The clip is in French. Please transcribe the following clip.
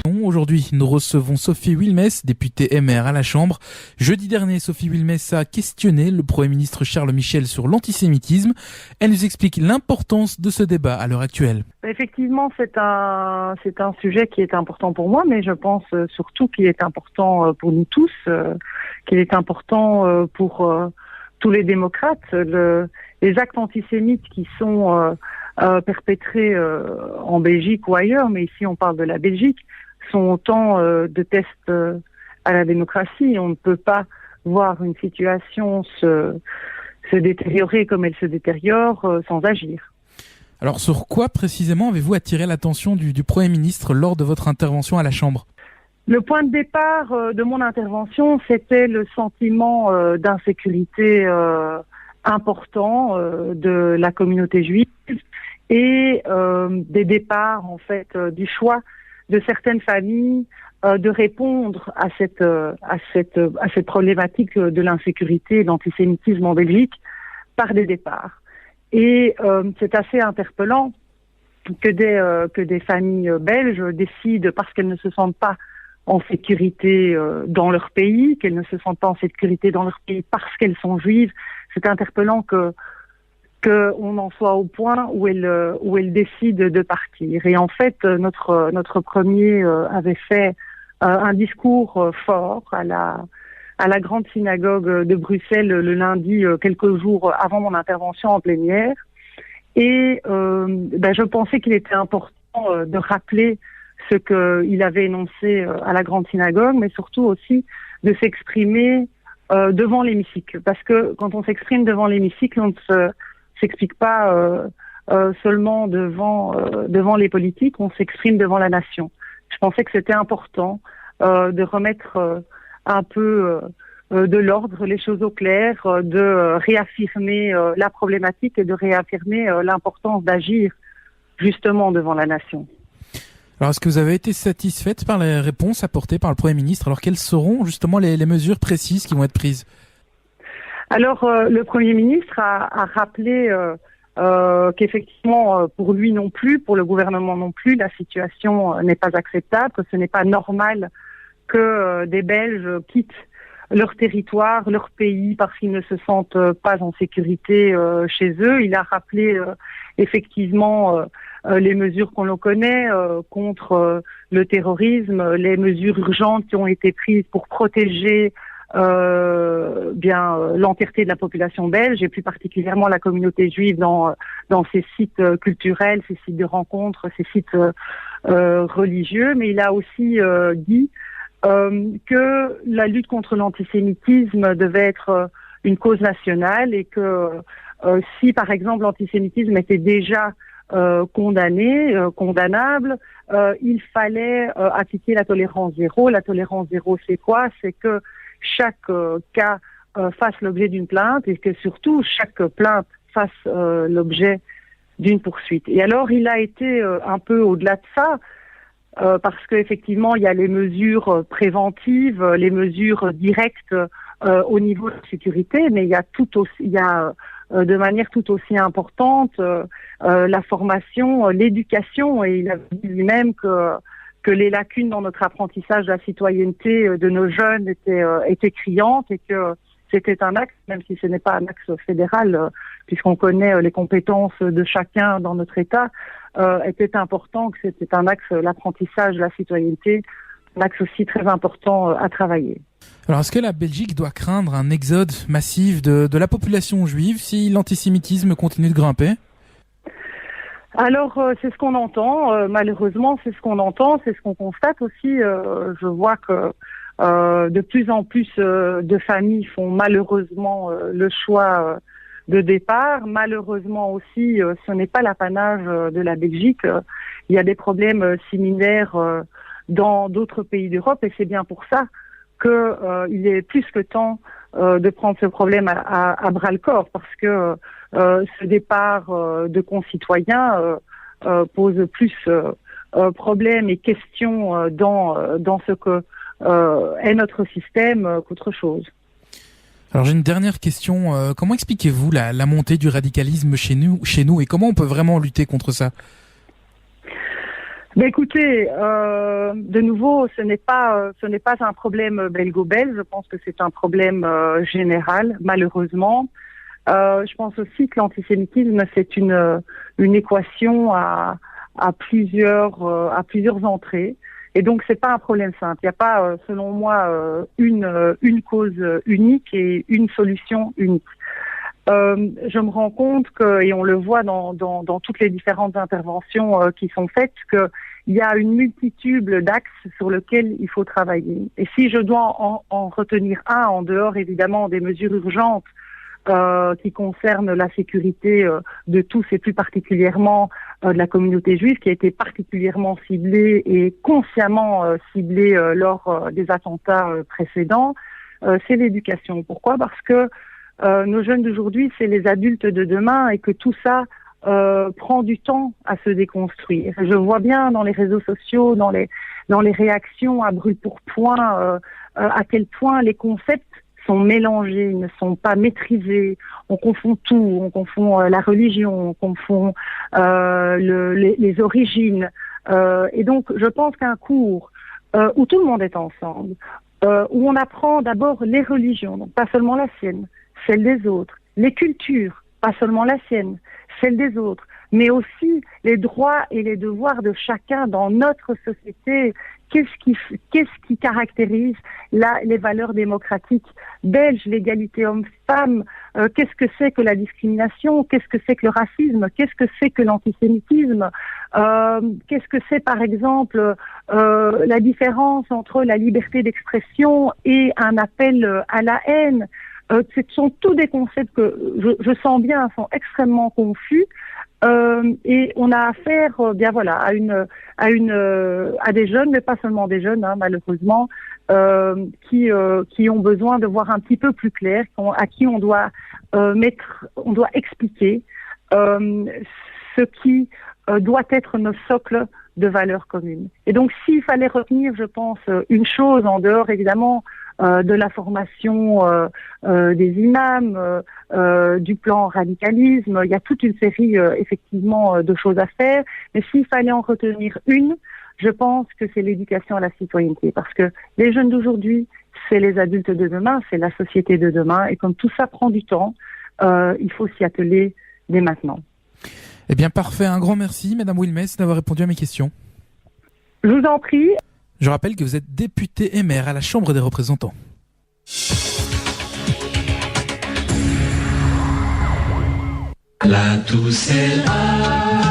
Aujourd'hui, nous recevons Sophie Wilmès, députée MR à la Chambre. Jeudi dernier, Sophie Wilmès a questionné le Premier ministre Charles Michel sur l'antisémitisme. Elle nous explique l'importance de ce débat à l'heure actuelle. Effectivement, c'est un sujet qui est important pour moi, mais je pense surtout qu'il est important pour nous tous, qu'il est important pour tous les démocrates. Les actes antisémites qui sont perpétrés en Belgique ou ailleurs, mais ici on parle de la Belgique, sont autant de tests à la démocratie. On ne peut pas voir une situation se détériorer comme elle se détériore sans agir. Alors sur quoi précisément avez-vous attiré l'attention du Premier ministre lors de votre intervention à la Chambre ? Le point de départ de mon intervention, c'était le sentiment d'insécurité important de la communauté juive et des départs en fait du choix de certaines familles de répondre à cette problématique de l'insécurité et de l'antisémitisme en Belgique par des départs. Et c'est assez interpellant que des familles belges décident, parce qu'elles ne se sentent pas en sécurité dans leur pays, qu'elles ne se sentent pas en sécurité dans leur pays parce qu'elles sont juives. C'est interpellant qu'on en soit au point où elles décident de partir. Et en fait, notre premier avait fait un discours fort à la grande synagogue de Bruxelles le lundi, quelques jours avant mon intervention en plénière. Et je pensais qu'il était important de rappeler ce qu'il avait énoncé à la grande synagogue, mais surtout aussi de s'exprimer devant l'hémicycle. Parce que quand on s'exprime devant l'hémicycle, on ne s'explique pas seulement devant les politiques, on s'exprime devant la nation. Je pensais que c'était important de remettre un peu de l'ordre, les choses au clair, de réaffirmer la problématique et de réaffirmer l'importance d'agir justement devant la nation. Alors, est-ce que vous avez été satisfaite par les réponses apportées par le Premier ministre ? Alors, quelles seront justement les mesures précises qui vont être prises ? Alors, le Premier ministre a rappelé qu'effectivement, pour lui non plus, pour le gouvernement non plus, la situation n'est pas acceptable, que ce n'est pas normal que des Belges quittent leur territoire, leur pays, parce qu'ils ne se sentent pas en sécurité chez eux. Il a rappelé effectivement les mesures qu'on connaît contre le terrorisme, les mesures urgentes qui ont été prises pour protéger l'entièreté de la population belge et plus particulièrement la communauté juive dans ces sites culturels, ces sites de rencontres, ces sites religieux. Mais il a aussi dit que la lutte contre l'antisémitisme devait être une cause nationale et que si par exemple l'antisémitisme était déjà condamnable, il fallait appliquer la tolérance zéro. La tolérance zéro, c'est quoi ? C'est que chaque cas fasse l'objet d'une plainte et que surtout chaque plainte fasse l'objet d'une poursuite. Et alors il a été un peu au-delà de ça, parce qu'effectivement il y a les mesures préventives, les mesures directes au niveau de la sécurité, mais il y a de manière tout aussi importante la formation, l'éducation, et il a dit lui-même que les lacunes dans notre apprentissage de la citoyenneté de nos jeunes étaient criantes et que c'était un axe, même si ce n'est pas un axe fédéral, puisqu'on connaît les compétences de chacun dans notre État, était important, que c'était un axe, l'apprentissage de la citoyenneté, un axe aussi très important à travailler. Alors, est-ce que la Belgique doit craindre un exode massif de la population juive si l'antisémitisme continue de grimper ? Alors, c'est ce qu'on entend. Malheureusement, c'est ce qu'on entend, c'est ce qu'on constate aussi. Je vois que de plus en plus de familles font malheureusement le choix de départ. Malheureusement aussi, ce n'est pas l'apanage de la Belgique. Il y a des problèmes similaires dans d'autres pays d'Europe et c'est bien pour ça qu'il est plus que temps de prendre ce problème à bras-le-corps, parce que ce départ de concitoyens pose plus problèmes et questions dans ce que est notre système qu'autre chose. Alors j'ai une dernière question. Comment expliquez-vous la montée du radicalisme chez nous et comment on peut vraiment lutter contre ça ? Écoutez, de nouveau, ce n'est pas un problème belgo-belge. Je pense que c'est un problème général, malheureusement. Je pense aussi que l'antisémitisme, c'est une équation à plusieurs entrées. Et donc, c'est pas un problème simple. Il n'y a pas, selon moi, une cause unique et une solution unique. Je me rends compte que, et on le voit dans toutes les différentes interventions qui sont faites, qu'il y a une multitude d'axes sur lesquels il faut travailler. Et si je dois en retenir un, en dehors évidemment des mesures urgentes qui concernent la sécurité de tous et plus particulièrement de la communauté juive, qui a été particulièrement ciblée et consciemment ciblée lors des attentats précédents, c'est l'éducation. Pourquoi ? Parce que nos jeunes d'aujourd'hui, c'est les adultes de demain et que tout ça prend du temps à se déconstruire. Je vois bien dans les réseaux sociaux, dans les réactions à brûle pour point, à quel point les concepts sont mélangés, ils ne sont pas maîtrisés. On confond tout, on confond la religion, on confond les origines. Et donc, je pense qu'un cours où tout le monde est ensemble, où on apprend d'abord les religions, donc pas seulement la sienne, celle des autres, les cultures, pas seulement la sienne, celle des autres, mais aussi les droits et les devoirs de chacun dans notre société. Qu'est-ce qui caractérise les valeurs démocratiques belges, l'égalité homme-femme, qu'est-ce que c'est que la discrimination, qu'est-ce que c'est que le racisme, qu'est-ce que c'est que l'antisémitisme, qu'est-ce que c'est par exemple la différence entre la liberté d'expression et un appel à la haine. Ce sont tous des concepts que je sens bien sont extrêmement confus. Et on a affaire, bien voilà, à des jeunes, mais pas seulement des jeunes, hein, malheureusement, qui ont besoin de voir un petit peu plus clair, à qui on doit expliquer ce qui doit être nos socles de valeurs communes. Et donc, s'il fallait retenir, je pense, une chose en dehors, évidemment, de la formation des imams, du plan radicalisme. Il y a toute une série, effectivement, de choses à faire. Mais s'il fallait en retenir une, je pense que c'est l'éducation à la citoyenneté. Parce que les jeunes d'aujourd'hui, c'est les adultes de demain, c'est la société de demain. Et comme tout ça prend du temps, il faut s'y atteler dès maintenant. Eh bien, parfait. Un grand merci, Madame Wilmès, d'avoir répondu à mes questions. Je vous en prie. Je rappelle que vous êtes député et maire à la Chambre des représentants. Là, tout c'est là.